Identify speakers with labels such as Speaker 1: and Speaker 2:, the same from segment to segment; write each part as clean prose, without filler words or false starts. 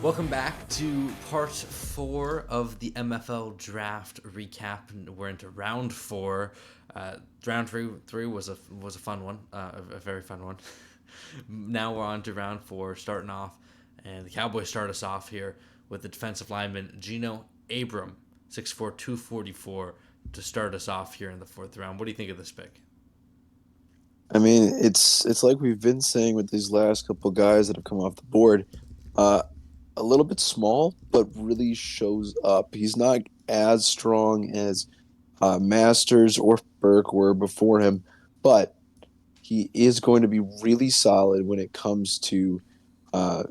Speaker 1: Welcome back to part 4 of the MFL draft recap. We're into round 4. Round three was a fun one, a very fun one. Now we're on to round 4, starting off, and the Cowboys start us off here with the defensive lineman Gino Abram, 6'4", 244, to start us off here in the 4th round. What do you think of this pick?
Speaker 2: I mean, it's like we've been saying with these last couple guys that have come off the board. Uh, a little bit small, but really shows up. He's not as strong as Masters or Burke were before him, but he is going to be really solid when it comes to uh,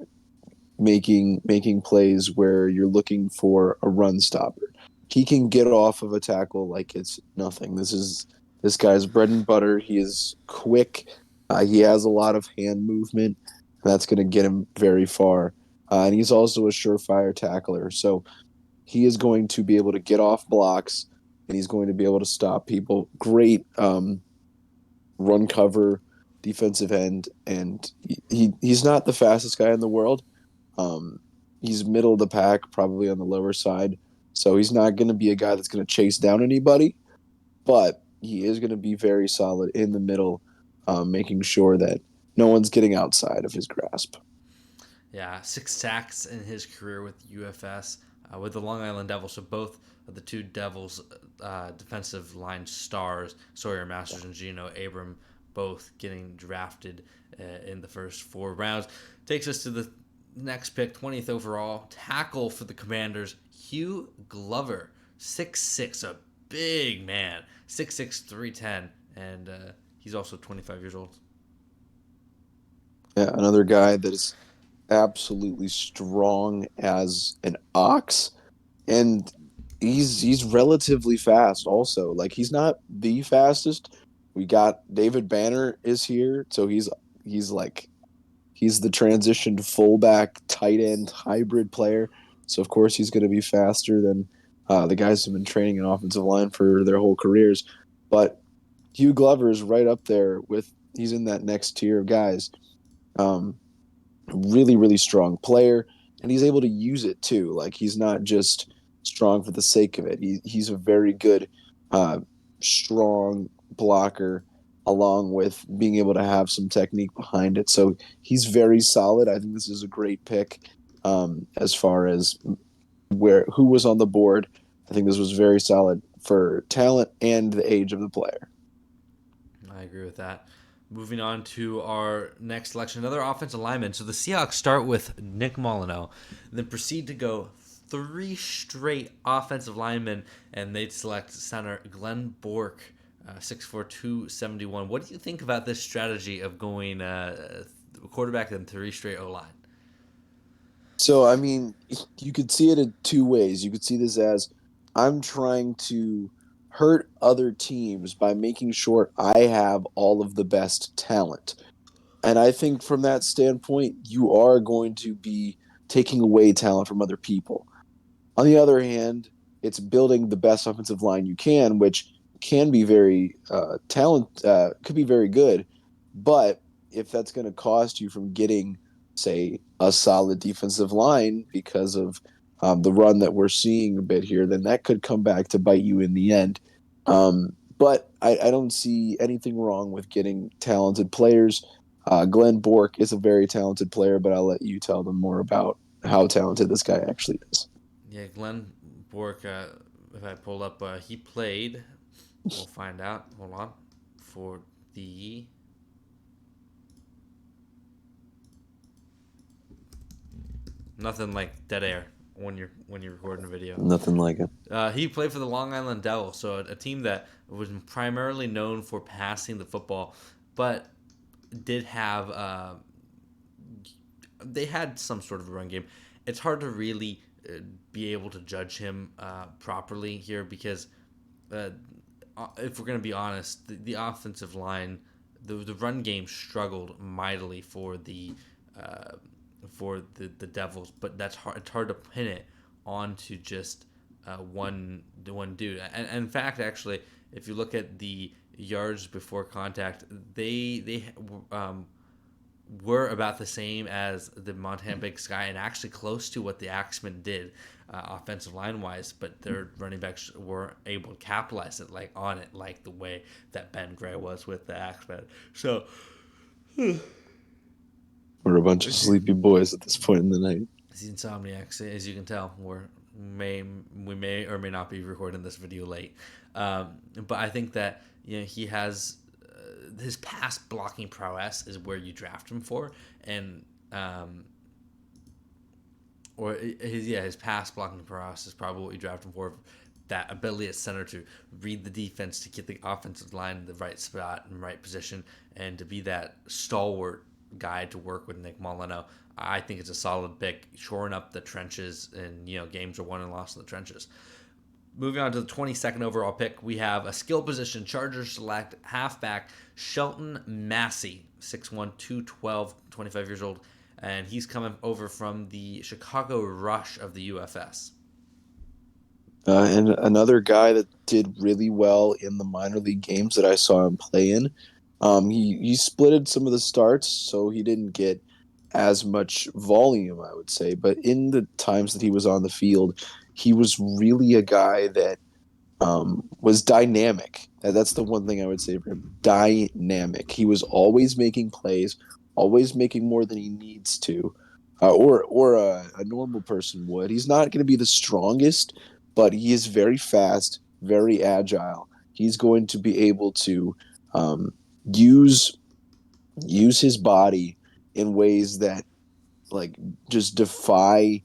Speaker 2: making plays where you're looking for a run stopper. He can get off of a tackle like it's nothing. This guy's bread and butter. He is quick. He has a lot of hand movement. That's going to get him very far. And he's also a surefire tackler. So he is going to be able to get off blocks and he's going to be able to stop people. Great run cover defensive end. And he's not the fastest guy in the world. Um, he's middle of the pack, probably on the lower side. So he's not going to be a guy that's going to chase down anybody, but he is going to be very solid in the middle, making sure that no one's getting outside of his grasp.
Speaker 1: Yeah, 6 sacks in his career with UFS, with the Long Island Devils. So both of the two Devils defensive line stars, Sawyer Masters and Gino Abram, both getting drafted in the first 4 rounds. Takes us to the next pick, 20th overall, tackle for the Commanders, Hugh Glover, 6'6", a big man, 6'6", 310, and he's also 25 years old.
Speaker 2: Yeah, another guy that is absolutely strong as an ox, and he's relatively fast. Also, like he's not the fastest. We got David Banner is here, so he's like he's the transitioned fullback, tight end hybrid player. So of course he's going to be faster than the guys who've been training an offensive line for their whole careers. But Hugh Glover is right up there with he's in that next tier of guys. Um, really strong player, and he's able to use it too. Like he's not just strong for the sake of it. He's a very good, uh, strong blocker, along with being able to have some technique behind it. So he's very solid. I think this is a great pick as far as where who was on the board. I think this was very solid for talent and the age of the player.
Speaker 1: I agree with that. Moving on to our next selection, another offensive lineman. So the Seahawks start with Nick Molyneux, then proceed to go 3 straight offensive linemen, and they'd select center Glenn Bork, 6'4", 271. What do you think about this strategy of going quarterback and 3 straight O-line?
Speaker 2: So I mean, you could see it in two ways. You could see this as I'm trying to hurt other teams by making sure I have all of the best talent. And I think from that standpoint, you are going to be taking away talent from other people. On the other hand, it's building the best offensive line you can, which can be very could be very good. But if that's going to cost you from getting, say, a solid defensive line because of the run that we're seeing a bit here, then that could come back to bite you in the end. But I don't see anything wrong with getting talented players. Glenn Bork is a very talented player, but I'll let you tell them more about how talented this guy actually is.
Speaker 1: Yeah, Glenn Bork, if I pull up, he played, we'll find out, hold on, for the nothing like dead air when you're recording a video.
Speaker 2: Nothing like it.
Speaker 1: He played for the Long Island Devils, so a team that was primarily known for passing the football, but did have they had some sort of a run game. It's hard to really be able to judge him properly here because uh, if we're going to be honest, the offensive line, the run game struggled mightily uh, for the Devils, but that's hard. It's hard to pin it onto just one dude. And in fact, actually, if you look at the yards before contact, they were about the same as the Montana Big Sky and actually close to what the Axemen did offensive line wise, but their running backs weren't able to capitalize it on it like the way that Ben Gray was with the Axemen. So
Speaker 2: We're a bunch of sleepy boys at this point in the night.
Speaker 1: the Insomniacs, as you can tell, we may or may not be recording this video late, but I think that he has his past blocking prowess is where you draft him for, and or his past blocking prowess is probably what you draft him for. That ability at center to read the defense, to get the offensive line in the right spot and right position, and to be that stalwart guy to work with Nick Molino. I think it's a solid pick, shoring up the trenches, and games are won and lost in the trenches. Moving on to the 22nd overall pick, we have a skill position. Chargers select halfback Shelton Massey, 6'1", 212, 25 years old, and he's coming over from the Chicago Rush of the UFS.
Speaker 2: And another guy that did really well in the minor league games that I saw him play in. He splitted some of the starts, so he didn't get as much volume, I would say. But in the times that he was on the field, he was really a guy that was dynamic. That's the one thing I would say for him. Dynamic. He was always making plays, always making more than he needs to, or a normal person would. He's not going to be the strongest, but he is very fast, very agile. He's going to be able to um, use his body in ways that like just defy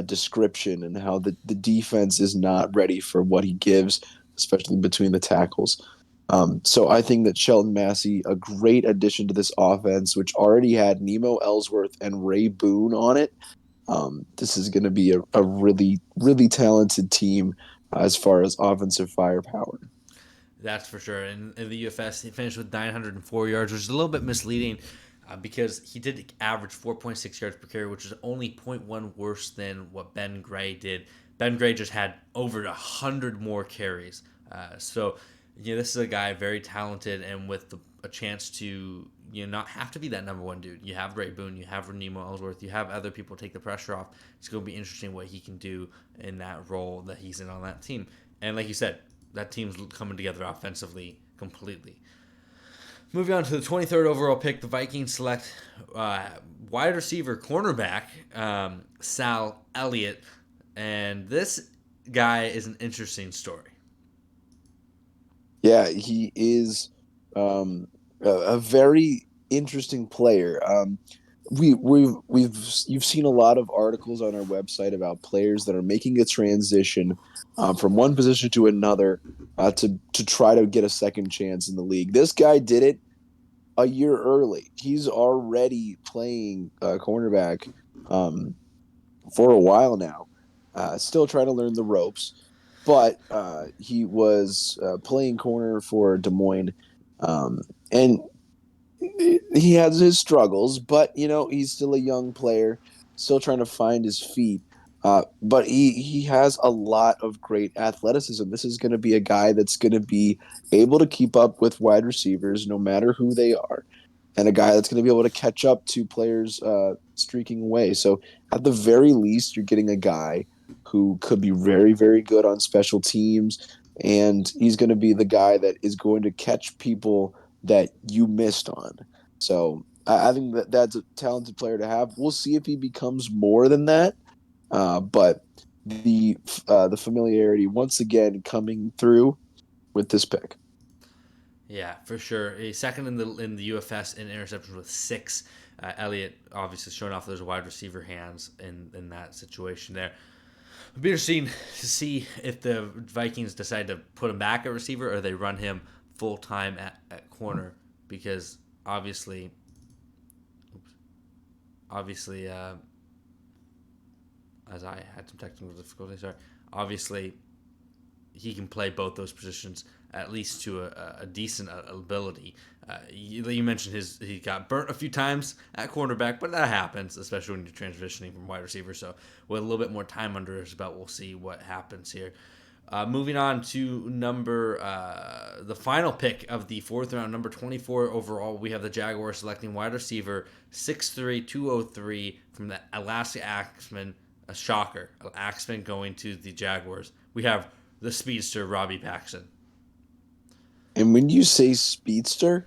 Speaker 2: description, and how the defense is not ready for what he gives, especially between the tackles. So I think that Shelton Massey, a great addition to this offense, which already had Nemo Ellsworth and Ray Boone on it. This is going to be a really, really talented team as far as offensive firepower.
Speaker 1: That's for sure. And in the UFS, he finished with 904 yards, which is a little bit misleading because he did average 4.6 yards per carry, which is only zero point 0.1 worse than what Ben Gray did. Ben Gray just had over 100 more carries. This is a guy very talented and with a chance to not have to be that number one dude. You have Ray Boone, you have Nemo Ellsworth, you have other people take the pressure off. It's going to be interesting what he can do in that role that he's in on that team. And like you said, that team's coming together offensively completely. Moving on to the 23rd overall pick, the Vikings select wide receiver cornerback Sal Elliott. And this guy is an interesting story.
Speaker 2: Yeah, he is a very interesting player. You've seen a lot of articles on our website about players that are making a transition from one position to another to try to get a second chance in the league. This guy did it a year early. He's already playing cornerback for a while now, still trying to learn the ropes. But he was playing corner for Des Moines, and he has his struggles, but he's still a young player, still trying to find his feet. But he has a lot of great athleticism. This is going to be a guy that's going to be able to keep up with wide receivers, no matter who they are, and a guy that's going to be able to catch up to players streaking away. So at the very least, you're getting a guy who could be very, very good on special teams, and he's going to be the guy that is going to catch people that you missed on. So I think that that's a talented player to have. We'll see if he becomes more than that. But the familiarity once again coming through with this pick.
Speaker 1: Yeah, for sure. A second in the UFS in interceptions with 6. Elliott obviously showing off those wide receiver hands in that situation there. It'll be interesting to see if the Vikings decide to put him back at receiver or they run him full time at corner because obviously, obviously, as I had some technical difficulties, sorry. Obviously, he can play both those positions at least to a decent ability. You mentioned he got burnt a few times at cornerback, but that happens, especially when you're transitioning from wide receiver. So with a little bit more time under his belt, we'll see what happens here. Moving on to the final pick of the fourth round, number 24 overall, we have the Jaguars selecting wide receiver 6'3", 203 from the Alaska Axemen. A shocker. Axemen going to the Jaguars. We have the speedster, Robbie Paxton.
Speaker 2: And when you say speedster,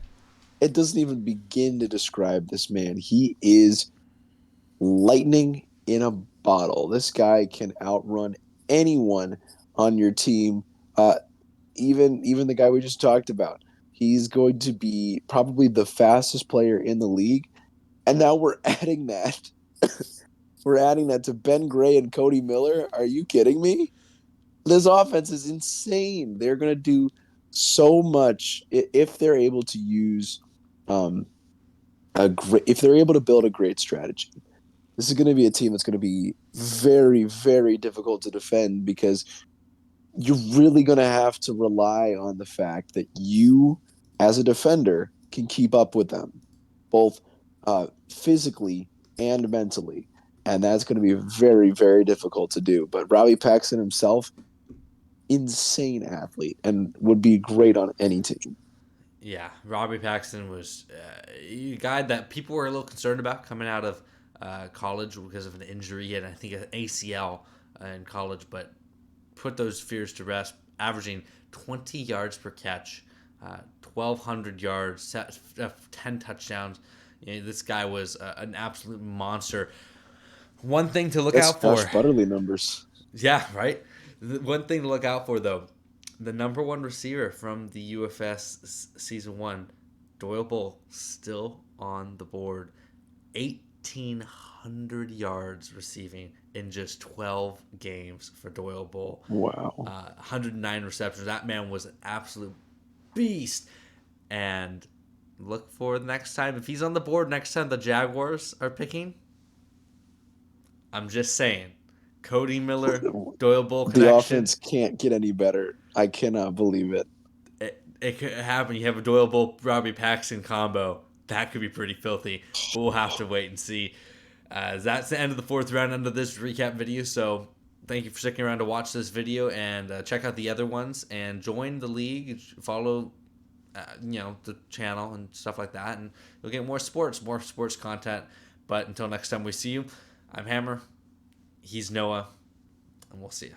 Speaker 2: it doesn't even begin to describe this man. He is lightning in a bottle. This guy can outrun anyone on your team. Even the guy we just talked about. He's going to be probably the fastest player in the league. And now we're adding that. We're adding that to Ben Gray and Cody Miller. Are you kidding me? This offense is insane. They're going to do so much if they're able to use um, if they're able to build a great strategy. This is going to be a team that's going to be very, very difficult to defend because you're really going to have to rely on the fact that you, as a defender, can keep up with them, both physically and mentally. And that's going to be very, very difficult to do. But Robbie Paxton himself, insane athlete and would be great on any team.
Speaker 1: Yeah, Robbie Paxton was a guy that people were a little concerned about coming out of college because of an injury. He had, I think, an ACL in college, but put those fears to rest, averaging 20 yards per catch, 1,200 yards, 10 touchdowns. This guy was an absolute monster. One thing to look
Speaker 2: That's
Speaker 1: out
Speaker 2: Josh
Speaker 1: for.
Speaker 2: Butterly numbers.
Speaker 1: Yeah, right? One thing to look out for, though, the number one receiver from the UFS season one, Doyle Bull, still on the board. 1,800 yards receiving in just 12 games for Doyle Bull.
Speaker 2: Wow.
Speaker 1: 109 receptions. That man was an absolute beast. And look for the next time. If he's on the board next time the Jaguars are picking, I'm just saying. Cody Miller, Doyle Bull
Speaker 2: The
Speaker 1: connection.
Speaker 2: offense can't get any better. I cannot believe it.
Speaker 1: It could happen. You have a Doyle Bull Robbie Paxton combo. That could be pretty filthy, but we'll have to wait and see. That's the end of the fourth round under this recap video. So thank you for sticking around to watch this video and check out the other ones and join the league. Follow, the channel and stuff like that, and you'll get more sports content. But until next time we see you, I'm Hammer. He's Noah, and we'll see you.